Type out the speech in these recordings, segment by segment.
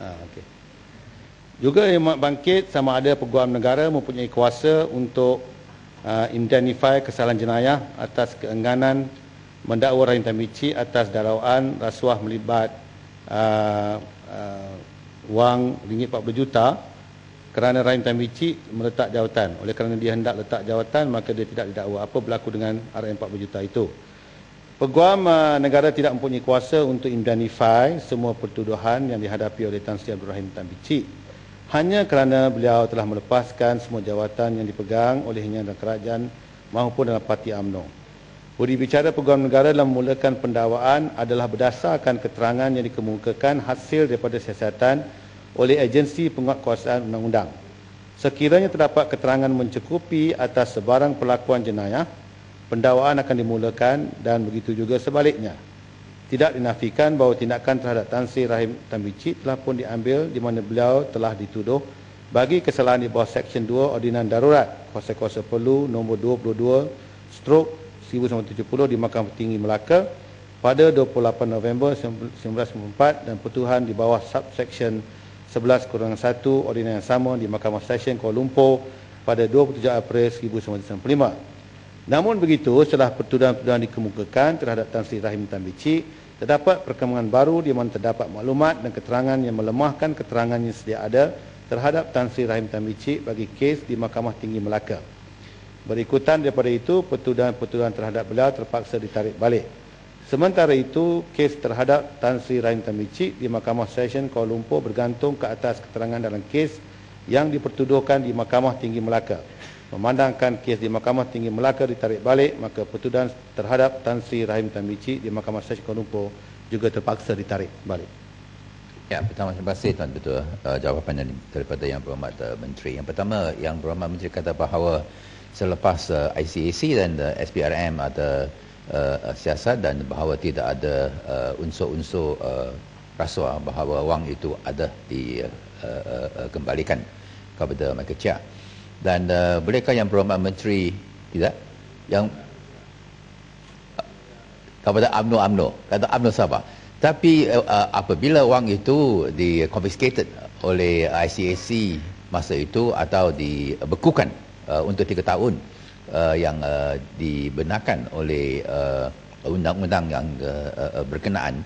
Okey. Juga Khidmat Bangkit sama ada peguam negara mempunyai kuasa untuk indemnify kesalahan jenayah atas keengganan mendakwa Rahim Tamici atas dakwaan rasuah melibat wang RM40 juta kerana Rahim Tamici meletak jawatan. Oleh kerana dia hendak letak jawatan, maka dia tidak didakwa. Apa berlaku dengan RM40 juta itu? Peguam negara tidak mempunyai kuasa untuk indemnify semua pertuduhan yang dihadapi oleh Tan Sri Abdul Rahim Tamici hanya kerana beliau telah melepaskan semua jawatan yang dipegang olehnya dalam kerajaan maupun dalam parti UMNO. Budi bicara peguam negara dalam memulakan pendakwaan adalah berdasarkan keterangan yang dikemukakan hasil daripada siasatan oleh agensi penguatkuasaan undang-undang. Sekiranya terdapat keterangan mencukupi atas sebarang perlakuan jenayah, pendakwaan akan dimulakan dan begitu juga sebaliknya. Tidak dinafikan bahawa tindakan terhadap Tan Sri Rahim Tamici telah pun diambil di mana beliau telah dituduh bagi kesalahan di bawah Seksyen 2 Ordinan Darurat Kuasa-Kuasa Perlu nombor 22/1970 di Mahkamah Tinggi Melaka pada 28 November 1994 dan pertuduhan di bawah Subseksyen 11/1 Ordinan yang sama di Mahkamah Session Kuala Lumpur pada 27 April 1995. Namun begitu, setelah pertuduhan-pertuduhan dikemukakan terhadap Tan Sri Rahim Tamici, terdapat perkembangan baru di mana terdapat maklumat dan keterangan yang melemahkan keterangan yang sedia ada terhadap Tan Sri Rahim Tamici bagi kes di Mahkamah Tinggi Melaka. Berikutan daripada itu, pertuduhan-pertuduhan terhadap beliau terpaksa ditarik balik. Sementara itu, kes terhadap Tan Sri Rahim Tamici di Mahkamah Session Kuala Lumpur bergantung ke atas keterangan dalam kes yang dipertuduhkan di Mahkamah Tinggi Melaka. Memandangkan kes di Mahkamah Tinggi Melaka ditarik balik, maka pertuduhan terhadap Tan Sri Rahim Tamici di Mahkamah Session Kuala Lumpur juga terpaksa ditarik balik. Ya, pertama terima kasih Tuan Ketua jawapan daripada Yang Berhormat Menteri. Yang pertama, Yang Berhormat Menteri kata bahawa selepas ICAC dan SPRM ada siasat dan bahawa tidak ada unsur-unsur rasuah, bahawa wang itu ada dikembalikan kepada mereka Chia. Dan bolehkah Yang Berhormat Menteri tidak yang kepada UMNO kata UMNO Sabah, tapi apabila wang itu di-confiscated oleh ICAC masa itu atau dibekukan untuk 3 tahun yang dibenarkan oleh undang-undang yang berkenaan,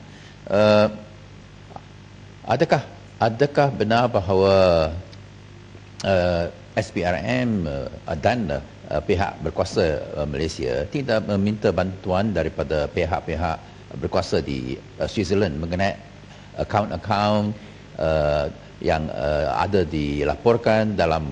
adakah benar bahawa SPRM dan pihak berkuasa Malaysia tidak meminta bantuan daripada pihak-pihak berkuasa di Switzerland mengenai akaun-akaun yang ada dilaporkan dalam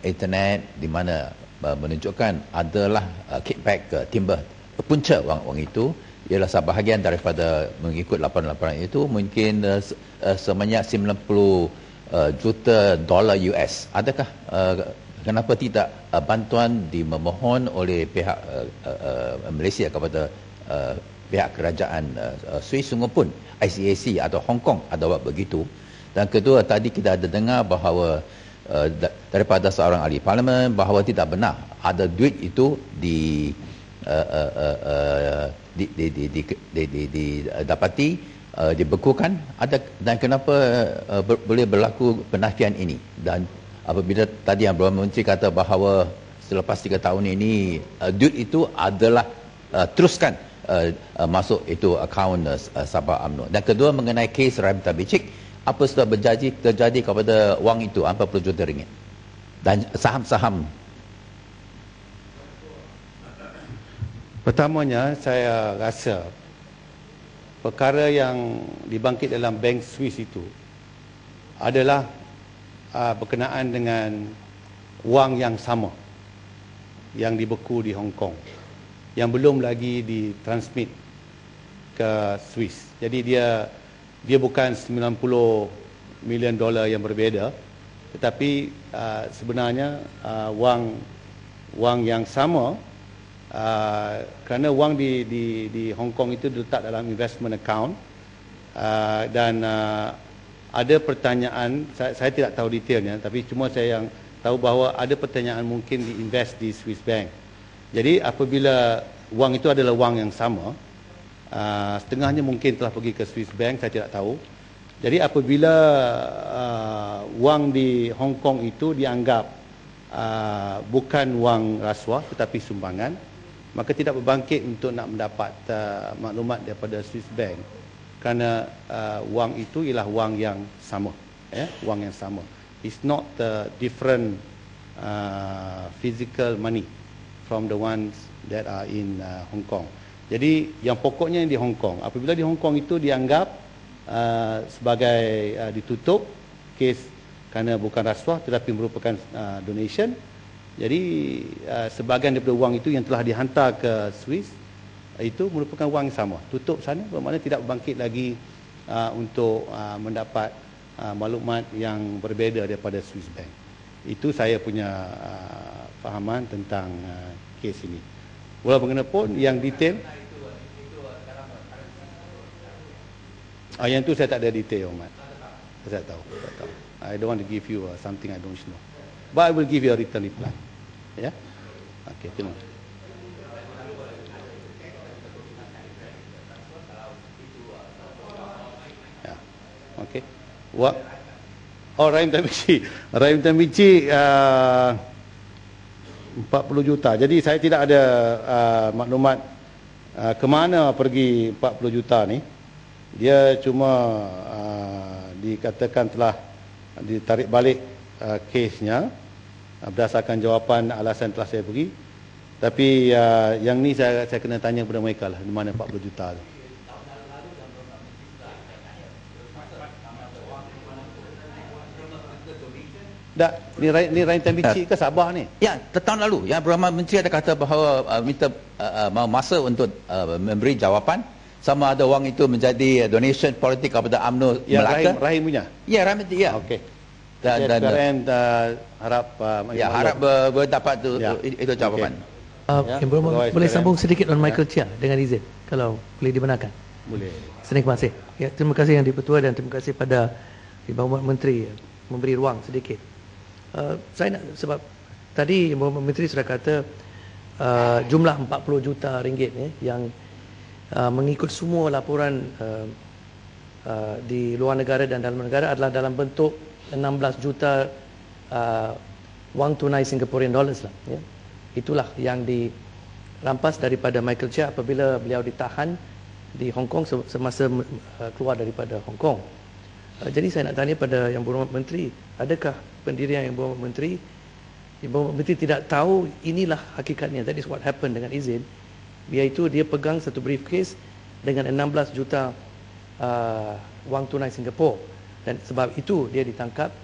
internet di mana menunjukkan adalah kickback timber. Punca wang itu ialah sebahagian daripada mengikut laporan-laporan itu mungkin sebanyak 90 juta dolar US. Adakah kenapa tidak bantuan dimemohon oleh pihak Malaysia kepada pihak kerajaan Swiss, sungguh pun ICAC atau Hong Kong ada buat begitu? Dan kedua, tadi kita ada dengar bahawa daripada seorang ahli parlimen bahawa tidak benar ada duit itu didapati dibekukan, ada, dan kenapa boleh berlaku penafian ini? Dan apabila tadi Yang Berhormat Menteri kata bahawa selepas 3 tahun ini duit itu adalah teruskan masuk itu akaun Sabah UMNO. Dan kedua, mengenai kes Rahim Tamici, apa sudah terjadi kepada wang itu 40 juta ringgit dan saham-saham? Pertamanya, saya rasa perkara yang dibangkit dalam bank Swiss itu adalah berkenaan dengan wang yang sama yang dibeku di Hong Kong yang belum lagi ditransmit ke Swiss. Jadi dia bukan 90 million dolar yang berbeza, tetapi sebenarnya wang yang sama. Kerana wang di Hong Kong itu diletak dalam investment account dan ada pertanyaan, saya tidak tahu detailnya, tapi cuma saya yang tahu bahawa ada pertanyaan mungkin diinvest di Swiss Bank. Jadi apabila wang itu adalah wang yang sama, setengahnya mungkin telah pergi ke Swiss Bank, saya tidak tahu, Jadi apabila wang di Hong Kong itu dianggap bukan wang rasuah tetapi sumbangan, maka tidak berbangkit untuk nak mendapat maklumat daripada Swiss Bank, kerana wang itu ialah wang yang sama, wang yang sama. It's not different physical money from the ones that are in Hong Kong. Jadi yang pokoknya di Hong Kong, apabila di Hong Kong itu dianggap sebagai ditutup kes kerana bukan rasuah tetapi merupakan donation, jadi sebahagian daripada wang itu yang telah dihantar ke Swiss itu merupakan wang yang sama, tutup sana, bermakna tidak berbangkit lagi untuk mendapat maklumat yang berbeza daripada Swiss Bank. Itu saya punya fahaman tentang kes ini. Walaupun bagaimanapun yang detail, yang itu saya tak ada detail, Ahmad. Saya tak tahu. I don't want to give you something I don't know. But I will give you a written reply. Ya? Okey, terima kasih. Ya. Okey. Rahim Tamici. Rahim Tamici 40 juta. Jadi saya tidak ada maklumat ke mana pergi 40 juta ni. Dia cuma dikatakan telah ditarik balik kesnya berdasarkan jawapan alasan telah saya beri. Tapi yang ni saya kena tanya kepada mereka lah, di mana 40 juta tu. Tak, ni Rahim Tamici ke Sabah ni? Ya, tahun lalu yang Perdana Menteri ada kata bahawa minta mau masa untuk memberi jawapan sama ada wang itu menjadi donation politik kepada UMNO Melaka. Rahim punya? Ya, Rahim, ya. Okey. Dan harap harap berdapat itu jawapan. Okay. Yang boleh sambung sedikit on Michael Chia dengan izin, kalau boleh dibenarkan. Boleh. Terima kasih. Ya, terima kasih Yang di-Pertua dan terima kasih pada Ibu Menteri memberi ruang sedikit. Saya nak, sebab tadi Ibu Menteri sudah kata jumlah 40 juta ringgit yang mengikut semua laporan di luar negara dan dalam negara adalah dalam bentuk 16 juta wang tunai Singaporean dollars lah, ya. Itulah yang dirampas daripada Michael Chia apabila beliau ditahan di Hong Kong semasa keluar daripada Hong Kong. Jadi saya nak tanya pada Yang Berhormat Menteri, adakah pendirian Yang Berhormat Menteri, Yang Berhormat Menteri tidak tahu inilah hakikatnya, that is what happened, dengan izin, iaitu dia pegang satu briefcase dengan 16 juta wang tunai Singapura, dan sebab itu dia ditangkap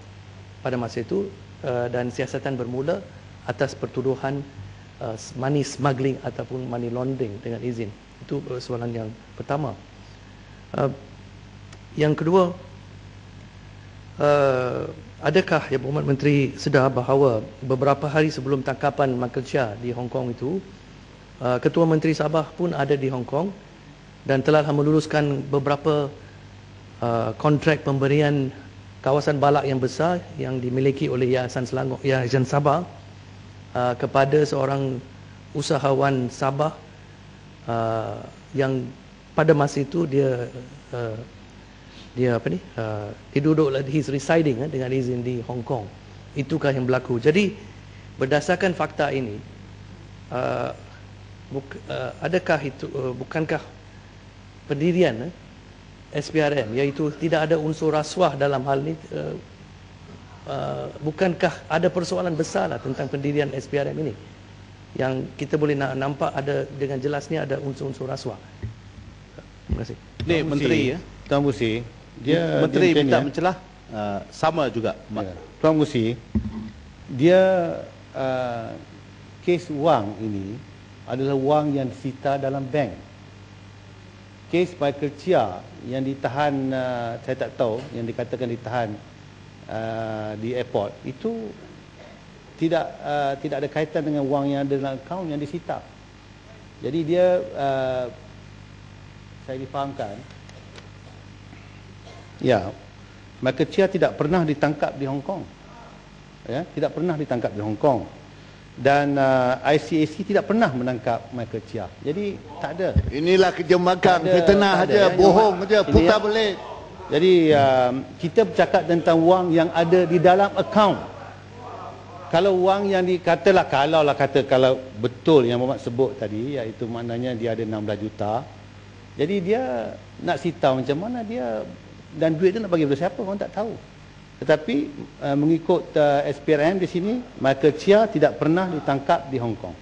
pada masa itu, dan siasatan bermula atas pertuduhan money smuggling ataupun money laundering dengan izin. Itu soalan yang pertama. Yang kedua, adakah Yang Berhormat Menteri sedar bahawa beberapa hari sebelum tangkapan Michael Chia di Hong Kong itu, Ketua Menteri Sabah pun ada di Hong Kong dan telah meluluskan beberapa kontrak pemberian kawasan balak yang besar yang dimiliki oleh Yayasan Selangor, Yayasan Sabah, kepada seorang usahawan Sabah yang pada masa itu dia duduk, he's residing dengan izin di Hong Kong. Itukah yang berlaku? Jadi berdasarkan fakta ini, adakah itu bukankah pendirian SPRM, iaitu tidak ada unsur rasuah dalam hal ini, bukankah ada persoalan besar lah tentang pendirian SPRM ini yang kita boleh nampak ada dengan jelasnya ada unsur-unsur rasuah? Terima kasih. Menteri ya. Tuan Musi, dia Menteri dia minta mencelah sama juga. Ya. Tuan Musi, dia kes wang ini adalah wang yang disita dalam bank. Kes Michael Chia yang ditahan, saya tak tahu, yang dikatakan ditahan di airport itu tidak ada kaitan dengan wang yang ada dalam akaun yang disita. Jadi dia saya difahamkan, ya, Michael Chia tidak pernah ditangkap di Hong Kong. Ya, tidak pernah ditangkap di Hong Kong. Dan ICAC tidak pernah menangkap Michael Chia. Jadi tak ada. Inilah kerja magang, fitnah aja, bohong aja, putar balik. Jadi kita bercakap tentang wang yang ada di dalam akaun. Kalau wang yang dikatalah, kalau betul yang Muhammad sebut tadi, iaitu maknanya dia ada 16 juta. Jadi dia nak sitau macam mana dia, dan duit tu nak bagi kepada siapa, orang tak tahu. Tetapi mengikut SPRM di sini, Michael Chia tidak pernah ditangkap di Hong Kong.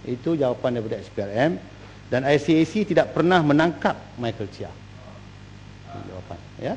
Itu jawapan daripada SPRM. Dan ICAC tidak pernah menangkap Michael Chia. Jawapan, ya.